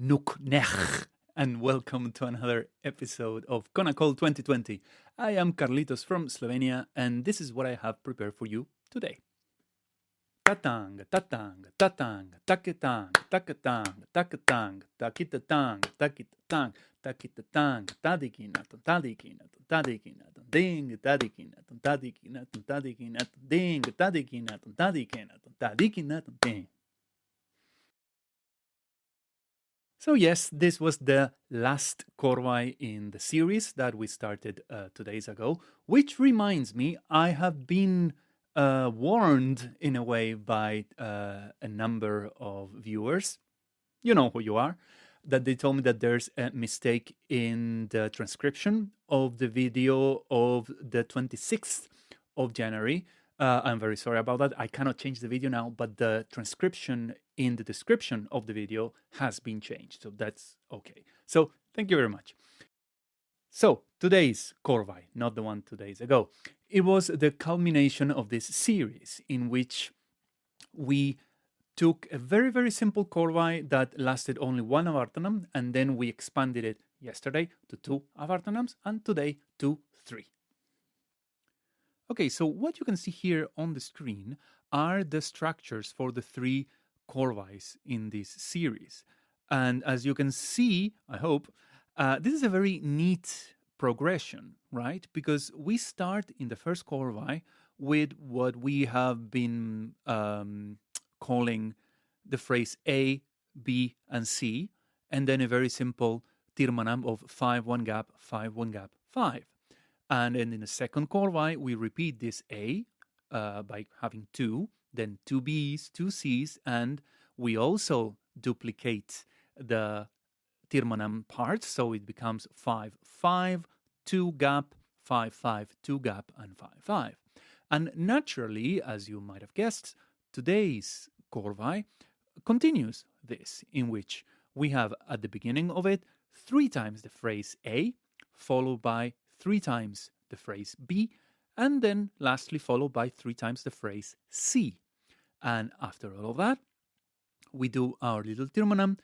Nuknech, and welcome to another episode of Konnakol 2020. I am Carlitos from Slovenia, and this is what I have prepared for you today. Tatang, tatang, tatang, taketang, taketang, taketang, takitatang, takitatang, takitatang, tadikinaton, tadikinaton, tadikinaton, ding, tadikinaton, tadikinaton, tadikinaton, ding, tadikinaton, tadikinaton, tadikinaton, ding. So yes, this was the last korvai in the series that we started 2 days ago, which reminds me, I have been warned in a way by a number of viewers, you know who you are, that they told me that there's a mistake in the transcription of the video of the 26th of January. I'm very sorry about that. I cannot change the video now, but the transcription in the description of the video has been changed. So that's okay. So thank you very much. So today's korvai, not the one 2 days ago, it was the culmination of this series in which we took a very, very simple korvai that lasted only one avartanam, and then we expanded it yesterday to 2 avartanams and today to 3. Okay, so what you can see here on the screen are the structures for the 3 korvais in this series. And as you can see, I hope, this is a very neat progression, right? Because we start in the first korvai with what we have been calling the phrase A, B, and C, and then a very simple tirmanam of 5, 1 gap, 5, 1 gap, 5. And then in the second korvai, we repeat this A by having 2, then 2 Bs, 2 Cs, and we also duplicate the tirmanam part, so it becomes 5, 5, 2 gap, 5, 5, 2 gap, and 5, 5. And naturally, as you might have guessed, today's korvai continues this, in which we have at the beginning of it 3 times the phrase A, followed by 3 times the phrase B, and then lastly followed by 3 times the phrase C. And after all of that, we do our little tirmanam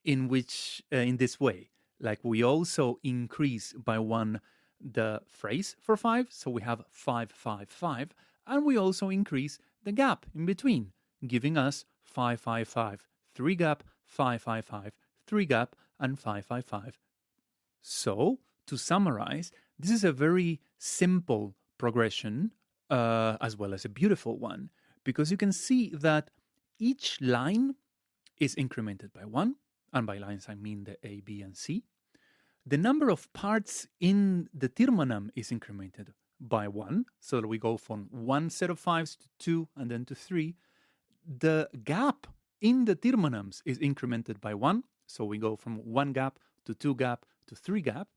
in this way. Like we also increase by 1 the phrase for 5, so we have 5, 5, 5, and we also increase the gap in between, giving us 5, 5, 5, 3 gap, 5, 5, 5, 3 gap, and 5, 5, 5. So, to summarize, this is a very simple progression as well as a beautiful one, because you can see that each line is incremented by 1, and by lines I mean the A, B, and C. The number of parts in the tirmanam is incremented by 1, so that we go from 1 set of 5s to 2 and then to 3. The gap in the tirmanams is incremented by 1, so we go from 1 gap to 2 gap to 3 gap.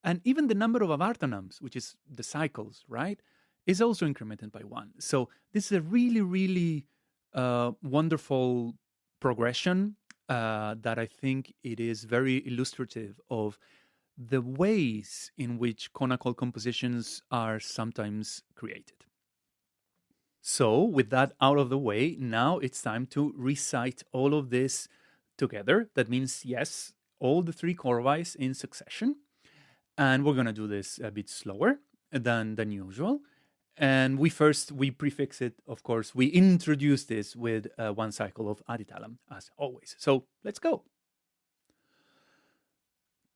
And even the number of avartanams, which is the cycles, right, is also incremented by 1. So this is a really, really wonderful progression that I think it is very illustrative of the ways in which Konnakol compositions are sometimes created. So with that out of the way, now it's time to recite all of this together. That means, yes, all the 3 korvais in succession. And we're going to do this a bit slower than usual. And we prefix it, of course, we introduce this with 1 cycle of aditalam, as always. So let's go.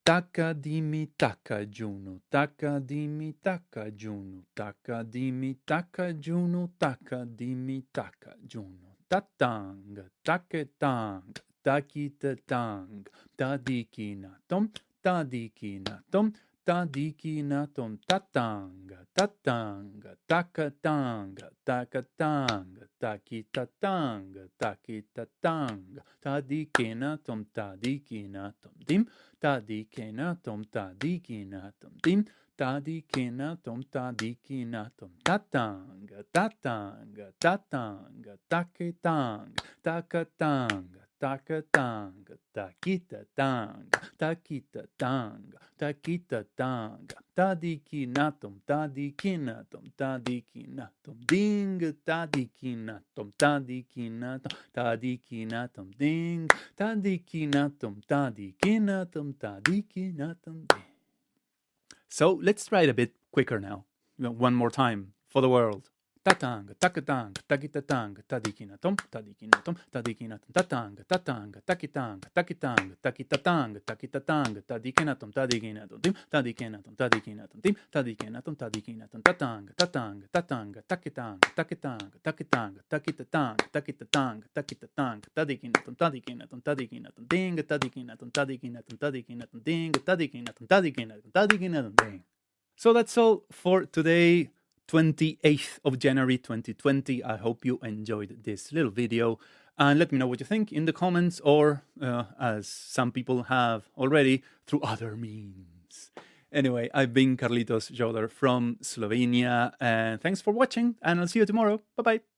Taka dimi taka juno, taka dimi taka juno, taka dimi taka juno, taka dimi taka juno. Tatang, taketang, takitatang, tadikinatom, tadikinatom, tadikinatom, tatanga, tatanga, takatanga, takatanga, takitatanga, takitatanga, tadikinatom, tadikinatom, dim, tadikinatom, tadikinatom, dim, tadikinatom, tadikinatom, tatanga, tatanga, tatanga, taketanga, takatanga, takatanga, takita tanga, takita tanga, takita tanga, tadikinatum, tadikinatum, tadikinatum, ding, tadikinatum, tadikinatum, tadikinatum, ding, tadikinatum, tadikinatum, tadikinatum, ding. So let's try it a bit quicker now. One more time for the world. Tatanga, takatanga, takitatanga, tadikinatum, tadikinatum, tadikinatum, tatanga, tatanga, takitanga, takitanga, takitatanga, takitatanga, tadikinatum, tadikinatum, dim, tadikinatum, tadikinatum, dim, tadikinatum, tadikinatum, tatanga, tatanga, tatanga, takitanga, takitanga, takitanga, takitatanga, takitatanga, takitatanga, tadikinatum, tadikinatum, tadikinatum, ding, tadikinatum, tadikinatum, tadikinatum, ding, tadikinatum, tadikinatum, tadikinatum, ding. So that's all for today. 28th of January 2020. I hope you enjoyed this little video, and let me know what you think in the comments, or as some people have already, through other means. Anyway, I've been Carlitos Joder from Slovenia, and thanks for watching, and I'll see you tomorrow. Bye-bye.